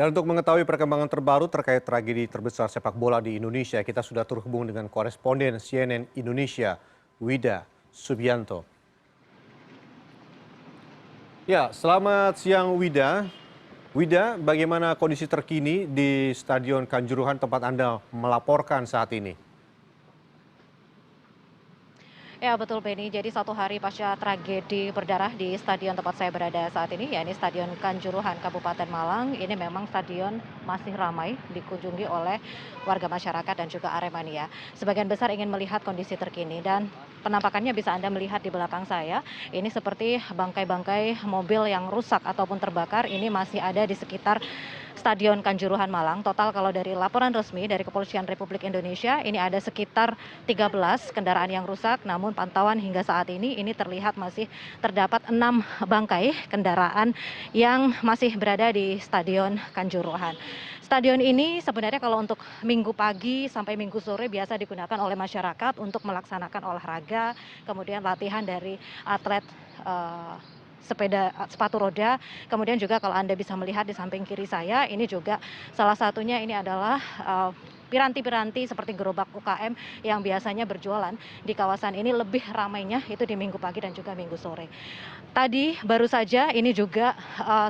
Dan untuk mengetahui perkembangan terbaru terkait tragedi terbesar sepak bola di Indonesia, kita sudah terhubung dengan koresponden CNN Indonesia, Wida Subianto. Ya, selamat siang Wida. Wida, bagaimana kondisi terkini di Stadion Kanjuruhan tempat Anda melaporkan saat ini? Ya betul Benny, jadi satu hari pasca tragedi berdarah di stadion tempat saya berada saat ini, yakni Stadion Kanjuruhan Kabupaten Malang, ini memang stadion masih ramai dikunjungi oleh warga masyarakat dan juga Aremania. Sebagian besar ingin melihat kondisi terkini dan penampakannya bisa Anda melihat di belakang saya, ini seperti bangkai-bangkai mobil yang rusak ataupun terbakar, ini masih ada di sekitar Stadion Kanjuruhan Malang. Total kalau dari laporan resmi dari Kepolisian Republik Indonesia, ini ada sekitar 13 kendaraan yang rusak, namun pantauan hingga saat ini terlihat masih terdapat 6 bangkai kendaraan yang masih berada di Stadion Kanjuruhan. Stadion ini sebenarnya kalau untuk minggu pagi sampai minggu sore biasa digunakan oleh masyarakat untuk melaksanakan olahraga, kemudian latihan dari atlet sepatu roda. Kemudian juga kalau Anda bisa melihat di samping kiri saya, ini juga salah satunya ini adalah piranti-piranti seperti gerobak UKM yang biasanya berjualan di kawasan ini. Lebih ramainya itu di minggu pagi dan juga minggu sore. Tadi baru saja ini juga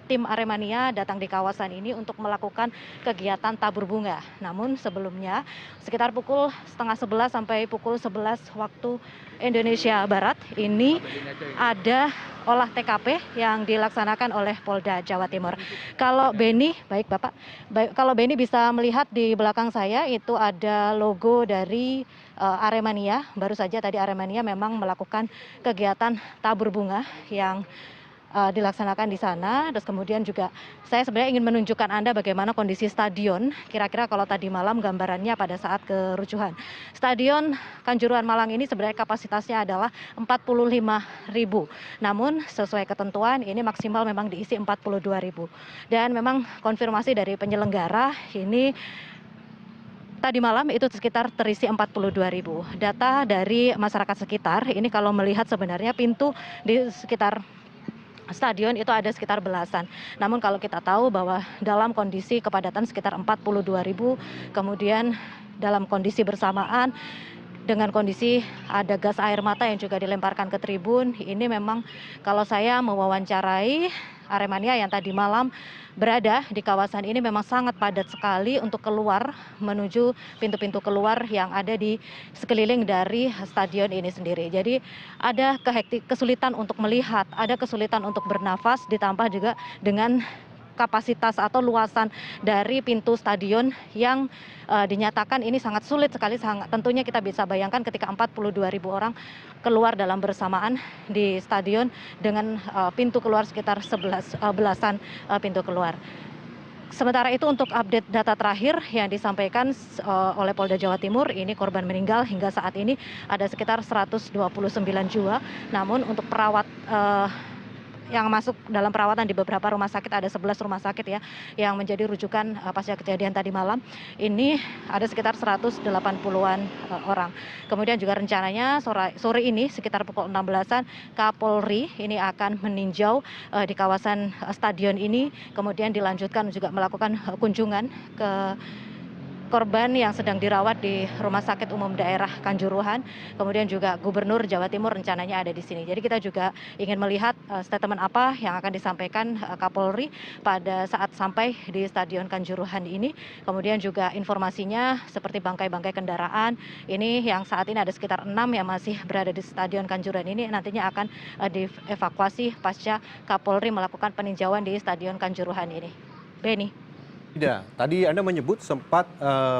tim Aremania datang di kawasan ini untuk melakukan kegiatan tabur bunga. Namun sebelumnya sekitar pukul setengah 11 sampai pukul 11 waktu Indonesia Barat ini ada olah TKP yang dilaksanakan oleh Polda Jawa Timur. Kalau Beni, baik Bapak, kalau Beni bisa melihat di belakang saya itu ada logo dari Aremania. Baru saja tadi Aremania memang melakukan kegiatan tabur bunga yang dilaksanakan di sana. Terus kemudian juga saya sebenarnya ingin menunjukkan Anda bagaimana kondisi stadion kira-kira kalau tadi malam gambarannya pada saat kerucuhan. Stadion Kanjuruhan Malang ini sebenarnya kapasitasnya adalah 45.000. Namun sesuai ketentuan ini maksimal memang diisi 42.000. Dan memang konfirmasi dari penyelenggara ini tadi malam itu sekitar terisi 42.000. Data dari masyarakat sekitar ini kalau melihat sebenarnya pintu di sekitar stadion itu ada sekitar belasan. Namun kalau kita tahu bahwa dalam kondisi kepadatan sekitar 42.000, kemudian dalam kondisi bersamaan dengan kondisi ada gas air mata yang juga dilemparkan ke tribun, ini memang kalau saya mewawancarai Aremania yang tadi malam berada di kawasan ini memang sangat padat sekali untuk keluar menuju pintu-pintu keluar yang ada di sekeliling dari stadion ini sendiri. Jadi ada kesulitan untuk melihat, ada kesulitan untuk bernafas, ditambah juga dengan kapasitas atau luasan dari pintu stadion yang dinyatakan ini sangat sulit sekali. Tentunya kita bisa bayangkan ketika 42.000 orang keluar dalam bersamaan di stadion dengan pintu keluar sekitar belasan pintu keluar. Sementara itu untuk update data terakhir yang disampaikan oleh Polda Jawa Timur, ini korban meninggal hingga saat ini ada sekitar 129 jiwa. Namun untuk perawat yang masuk dalam perawatan di beberapa rumah sakit, ada 11 rumah sakit ya yang menjadi rujukan pasca kejadian tadi malam, ini ada sekitar 180-an orang. Kemudian juga rencananya sore ini sekitar pukul 16-an Kapolri ini akan meninjau di kawasan stadion ini, kemudian dilanjutkan juga melakukan kunjungan ke korban yang sedang dirawat di Rumah Sakit Umum Daerah Kanjuruhan. Kemudian juga Gubernur Jawa Timur rencananya ada di sini. Jadi kita juga ingin melihat statement apa yang akan disampaikan Kapolri pada saat sampai di Stadion Kanjuruhan ini. Kemudian juga informasinya seperti bangkai-bangkai kendaraan ini yang saat ini ada sekitar 6 yang masih berada di Stadion Kanjuruhan ini nantinya akan dievakuasi pasca Kapolri melakukan peninjauan di Stadion Kanjuruhan ini. Beni. Tidak, tadi Anda menyebut sempat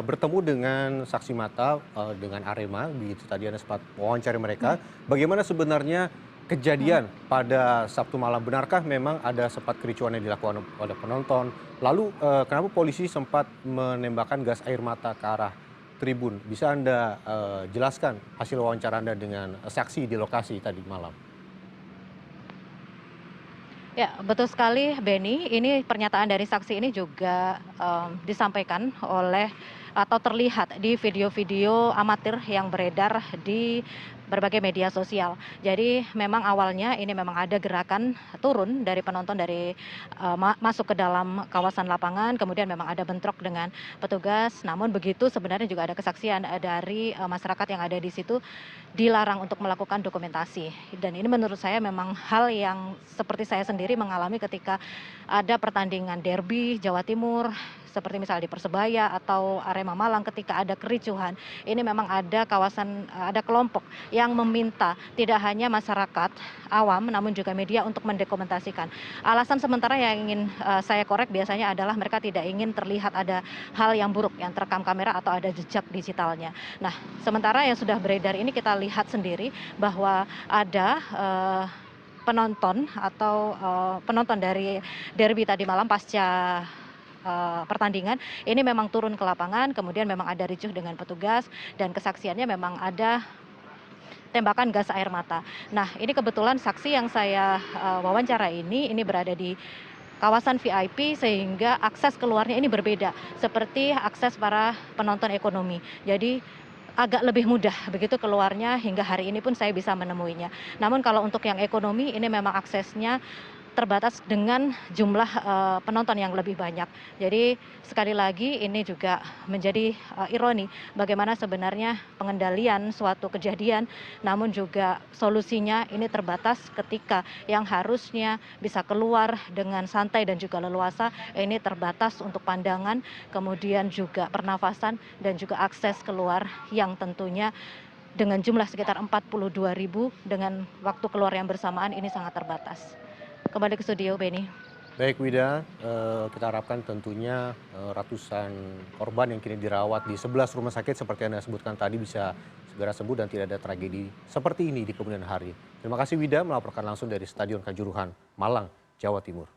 bertemu dengan saksi mata dengan Arema, begitu tadi Anda sempat wawancari mereka. Bagaimana sebenarnya kejadian pada Sabtu malam? Benarkah memang ada sempat kericuan yang dilakukan oleh penonton? Lalu kenapa polisi sempat menembakkan gas air mata ke arah tribun? Bisa Anda jelaskan hasil wawancara Anda dengan saksi di lokasi tadi malam? Ya, betul sekali Beni. Ini pernyataan dari saksi ini juga disampaikan oleh atau terlihat di video-video amatir yang beredar di berbagai media sosial. Jadi memang awalnya ini memang ada gerakan turun dari penonton dari masuk ke dalam kawasan lapangan, kemudian memang ada bentrok dengan petugas. Namun begitu sebenarnya juga ada kesaksian dari masyarakat yang ada di situ dilarang untuk melakukan dokumentasi. Dan ini menurut saya memang hal yang seperti saya sendiri mengalami ketika ada pertandingan derby Jawa Timur seperti misalnya di Persebaya atau Arema Malang ketika ada kericuhan. Ini memang ada ada kelompok yang meminta tidak hanya masyarakat awam namun juga media untuk mendokumentasikan. Alasan sementara yang ingin saya korek biasanya adalah mereka tidak ingin terlihat ada hal yang buruk yang terekam kamera atau ada jejak digitalnya. Nah, sementara yang sudah beredar ini kita lihat sendiri bahwa ada penonton atau penonton dari derby tadi malam pasca pertandingan ini memang turun ke lapangan, kemudian memang ada ricuh dengan petugas dan kesaksiannya memang ada tembakan gas air mata. Nah, ini kebetulan saksi yang saya wawancara ini berada di kawasan VIP sehingga akses keluarnya ini berbeda seperti akses para penonton ekonomi. Jadi agak lebih mudah begitu keluarnya hingga hari ini pun saya bisa menemuinya. Namun kalau untuk yang ekonomi ini memang aksesnya terbatas dengan jumlah penonton yang lebih banyak. Jadi sekali lagi ini juga menjadi ironi bagaimana sebenarnya pengendalian suatu kejadian namun juga solusinya ini terbatas ketika yang harusnya bisa keluar dengan santai dan juga leluasa ini terbatas untuk pandangan, kemudian juga pernafasan dan juga akses keluar yang tentunya dengan jumlah sekitar 42.000 dengan waktu keluar yang bersamaan ini sangat terbatas. Kembali ke studio, Benny. Baik Wida, kita harapkan tentunya ratusan korban yang kini dirawat di 11 rumah sakit seperti Anda sebutkan tadi bisa segera sembuh dan tidak ada tragedi seperti ini di kemudian hari. Terima kasih Wida melaporkan langsung dari Stadion Kanjuruhan, Malang, Jawa Timur.